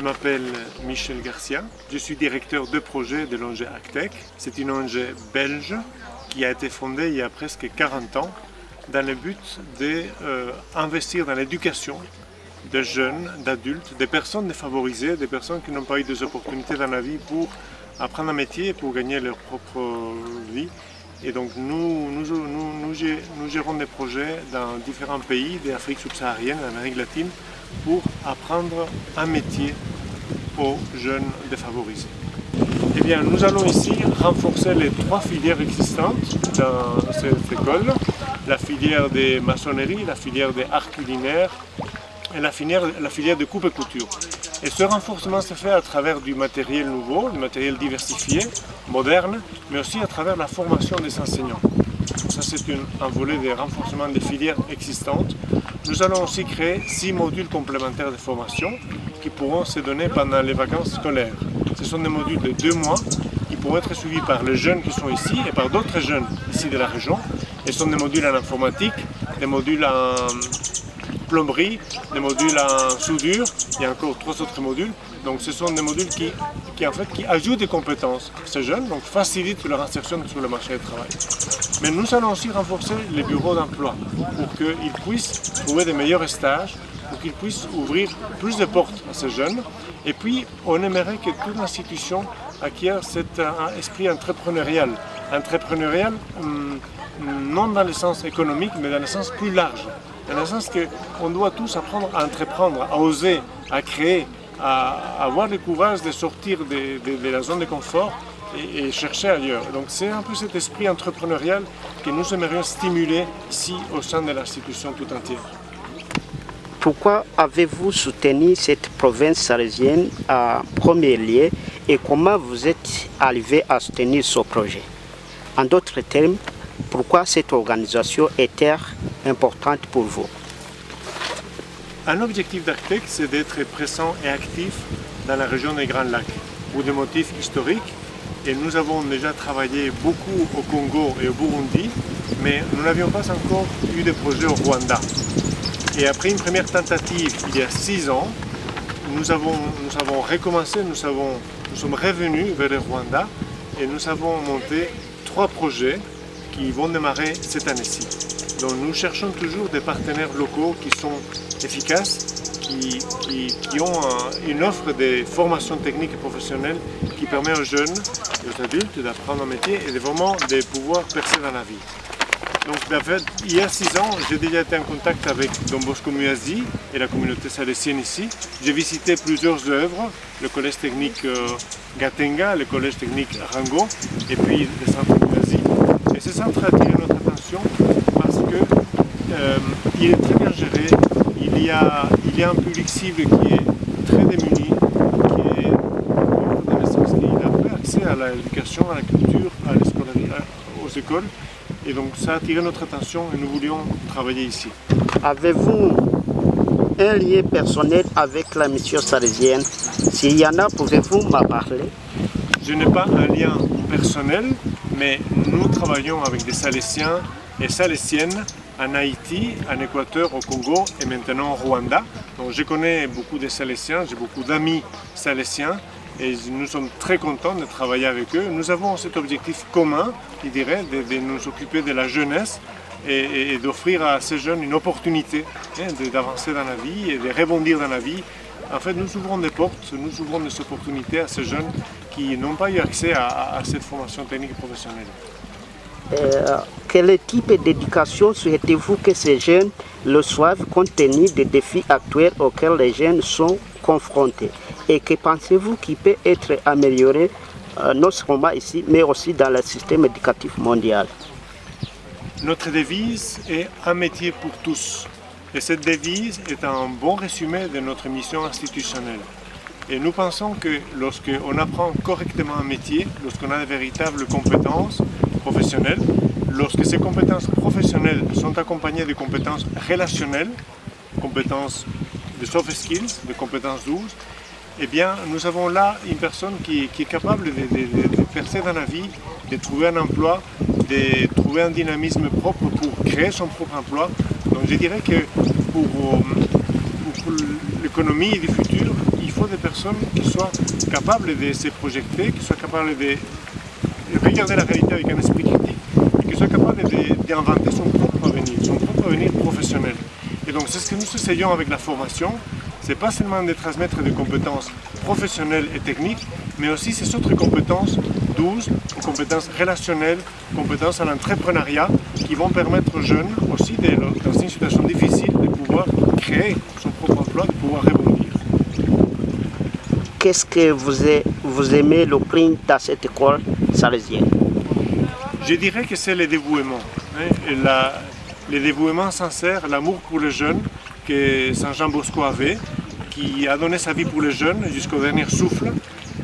m'appelle Michel Garcia, je suis directeur de projet de l'ONG Actec. C'est une ONG belge qui a été fondée il y a presque 40 ans dans le but d'investir dans l'éducation de jeunes, d'adultes, des personnes défavorisées, des personnes qui n'ont pas eu des opportunités dans la vie pour apprendre un métier et pour gagner leur propre vie. Et donc nous gérons des projets dans différents pays d'Afrique subsaharienne, d'Amérique latine, pour apprendre un métier aux jeunes défavorisés. Eh bien, nous allons ici renforcer les 3 filières existantes dans cette école. La filière de maçonnerie, la filière des arts culinaires et la filière de coupe et couture. Et ce renforcement se fait à travers du matériel nouveau, du matériel diversifié, moderne, mais aussi à travers la formation des enseignants. Ça, c'est un volet de renforcement des filières existantes. Nous allons aussi créer 6 modules complémentaires de formation qui pourront se donner pendant les vacances scolaires. Ce sont des modules de 2 mois qui pourront être suivis par les jeunes qui sont ici et par d'autres jeunes ici de la région. Et ce sont des modules en informatique, des modules en plomberie, des modules en soudure, il y a encore 3 autres modules. Donc ce sont des modules qui ajoutent des compétences à ces jeunes, donc facilitent leur insertion sur le marché du travail. Mais nous allons aussi renforcer les bureaux d'emploi pour qu'ils puissent trouver de meilleurs stages, pour qu'ils puissent ouvrir plus de portes à ces jeunes. Et puis on aimerait que toute l'institution acquiert cet esprit entrepreneurial. Entrepreneurial, non dans le sens économique, mais dans le sens plus large. Dans le sens qu'on doit tous apprendre à entreprendre, à oser, à créer, à avoir le courage de sortir de la zone de confort et chercher ailleurs. Donc c'est un peu cet esprit entrepreneurial que nous aimerions stimuler ici au sein de l'institution tout entière. Pourquoi avez-vous soutenu cette province salésienne en premier lieu et comment vous êtes arrivé à soutenir ce projet? En d'autres termes, pourquoi cette organisation est-elle importante pour vous? Un objectif d'Actec, c'est d'être présent et actif dans la région des Grands Lacs pour des motifs historiques. Et nous avons déjà travaillé beaucoup au Congo et au Burundi, mais nous n'avions pas encore eu de projet au Rwanda. Et après une première tentative il y a 6 ans, nous avons recommencé, nous sommes revenus vers le Rwanda et nous avons monté 3 projets qui vont démarrer cette année-ci. Donc nous cherchons toujours des partenaires locaux qui sont efficaces, qui ont une offre de formation technique et professionnelle qui permet aux jeunes et aux adultes d'apprendre un métier et de pouvoir percer dans la vie. Donc en fait, il y a 6 ans, j'ai déjà été en contact avec Don Bosco Muazi et la communauté salésienne ici. J'ai visité plusieurs œuvres, le collège technique Gatenga, le collège technique Rango et puis le centre Muazi. Et ce centre a attiré notre attention parce qu'il est très bien géré, il y a un public cible qui est très démuni, qui n'a pas accès à l'éducation, à la culture, aux écoles. Et donc ça a attiré notre attention et nous voulions travailler ici. Avez-vous un lien personnel avec la mission salésienne? S'il y en a, pouvez-vous m'en parler? Je n'ai pas un lien personnel, mais nous travaillons avec des Salésiens et Salésiennes en Haïti, en Équateur, au Congo et maintenant au Rwanda. Donc je connais beaucoup de Salésiens, j'ai beaucoup d'amis salésiens. Et nous sommes très contents de travailler avec eux. Nous avons cet objectif commun, je dirais, de nous occuper de la jeunesse et d'offrir à ces jeunes une opportunité d'avancer dans la vie et de rebondir dans la vie. En fait, nous ouvrons des portes, nous ouvrons des opportunités à ces jeunes qui n'ont pas eu accès à cette formation technique et professionnelle. Quel type d'éducation souhaitez-vous que ces jeunes reçoivent compte tenu des défis actuels auxquels les jeunes sont confrontés? Et que pensez-vous qui peut être amélioré non seulement ici, mais aussi dans le système éducatif mondial? Notre devise est un métier pour tous. Et cette devise est un bon résumé de notre mission institutionnelle. Et nous pensons que lorsqu'on apprend correctement un métier, lorsqu'on a de véritables compétences professionnelles, lorsque ces compétences professionnelles sont accompagnées de compétences relationnelles, compétences de soft skills, de compétences douces, eh bien, nous avons là une personne qui est capable de percer dans la vie, de trouver un emploi, de trouver un dynamisme propre pour créer son propre emploi. Donc je dirais que pour l'économie du futur, il faut faut des personnes qui soient capables de se projeter, qui soient capables de regarder la réalité avec un esprit critique et qui soient capables d'inventer son propre avenir professionnel. Et donc c'est ce que nous essayons avec la formation. C'est pas seulement de transmettre des compétences professionnelles et techniques, mais aussi ces autres compétences douces, compétences relationnelles, compétences à l'entrepreneuriat, qui vont permettre aux jeunes aussi, dans une situation difficile, de pouvoir créer son propre emploi, de pouvoir rebondir. Qu'est-ce que vous aimez le plus dans cette école salésienne? Je dirais que c'est le dévouement. Le dévouement sincère, l'amour pour les jeunes que Saint Jean Bosco avait, qui a donné sa vie pour les jeunes jusqu'au dernier souffle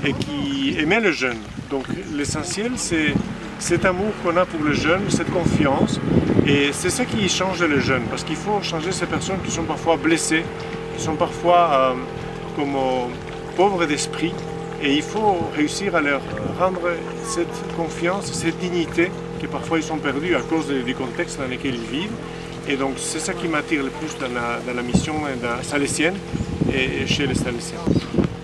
et qui aimait les jeunes. Donc l'essentiel, c'est cet amour qu'on a pour les jeunes, cette confiance, et c'est ça qui change les jeunes, parce qu'il faut changer ces personnes qui sont parfois blessées, qui sont parfois comme pauvres d'esprit, et il faut réussir à leur rendre cette confiance, cette dignité que parfois ils sont perdus à cause du contexte dans lequel ils vivent. Et donc c'est ça qui m'attire le plus dans la mission salésienne et chez les Salésiens.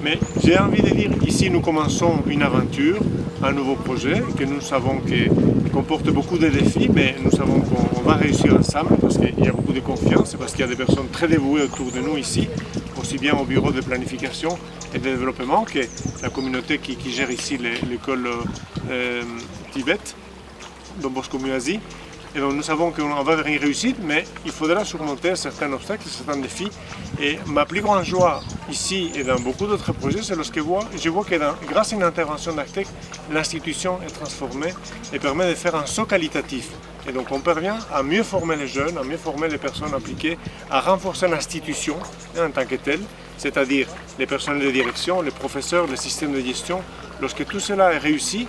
Mais j'ai envie de dire, ici nous commençons une aventure, un nouveau projet que nous savons qui comporte beaucoup de défis, mais nous savons qu'on va réussir ensemble parce qu'il y a beaucoup de confiance et parce qu'il y a des personnes très dévouées autour de nous ici, aussi bien au bureau de planification et de développement que la communauté qui gère ici l'école Tibet, Don Bosco Muasi. Et donc nous savons qu'on va vers une réussite, mais il faudra surmonter certains obstacles, certains défis. Et ma plus grande joie ici et dans beaucoup d'autres projets, c'est lorsque je vois que grâce à une intervention d'Actec, l'institution est transformée et permet de faire un saut qualitatif. Et donc on parvient à mieux former les jeunes, à mieux former les personnes impliquées, à renforcer l'institution en tant que telle, c'est-à-dire les personnels de direction, les professeurs, le système de gestion. Lorsque tout cela est réussi,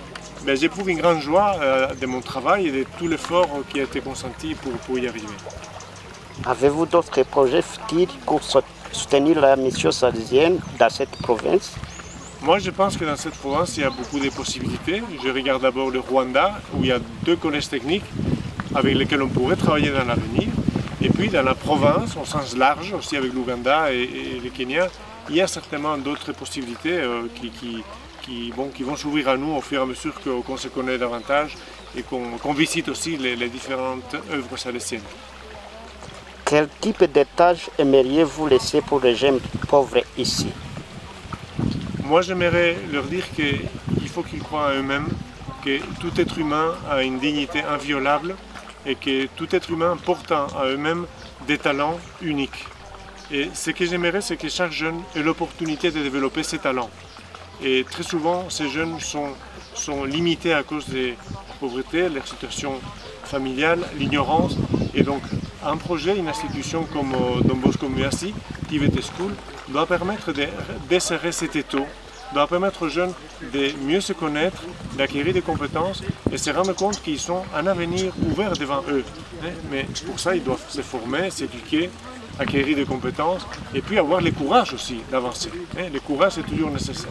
j'éprouve une grande joie de mon travail et de tout l'effort qui a été consenti pour y arriver. Avez-vous d'autres projets futurs pour soutenir la mission salésienne dans cette province? Moi, je pense que dans cette province, il y a beaucoup de possibilités. Je regarde d'abord le Rwanda, où il y a 2 collèges techniques avec lesquels on pourrait travailler dans l'avenir. Et puis dans la province, au sens large, aussi avec l'Ouganda et le Kenya, il y a certainement d'autres possibilités qui vont s'ouvrir à nous au fur et à mesure qu'on se connaît davantage et qu'on visite aussi les différentes œuvres salésiennes. Quel type de tâches aimeriez-vous laisser pour les jeunes pauvres ici? Moi, j'aimerais leur dire qu'il faut qu'ils croient en eux-mêmes, que tout être humain a une dignité inviolable et que tout être humain porte à eux-mêmes des talents uniques. Et ce que j'aimerais, c'est que chaque jeune ait l'opportunité de développer ses talents. Et très souvent, ces jeunes sont limités à cause de la pauvreté, leur situation familiale, l'ignorance. Et donc, un projet, une institution comme Don Bosco Muasi, Tibet School, doit permettre de desserrer cet étau, doit permettre aux jeunes de mieux se connaître, d'acquérir des compétences et se rendre compte qu'ils ont un avenir ouvert devant eux. Mais pour ça, ils doivent se former, s'éduquer, acquérir des compétences et puis avoir le courage aussi d'avancer. Le courage est toujours nécessaire.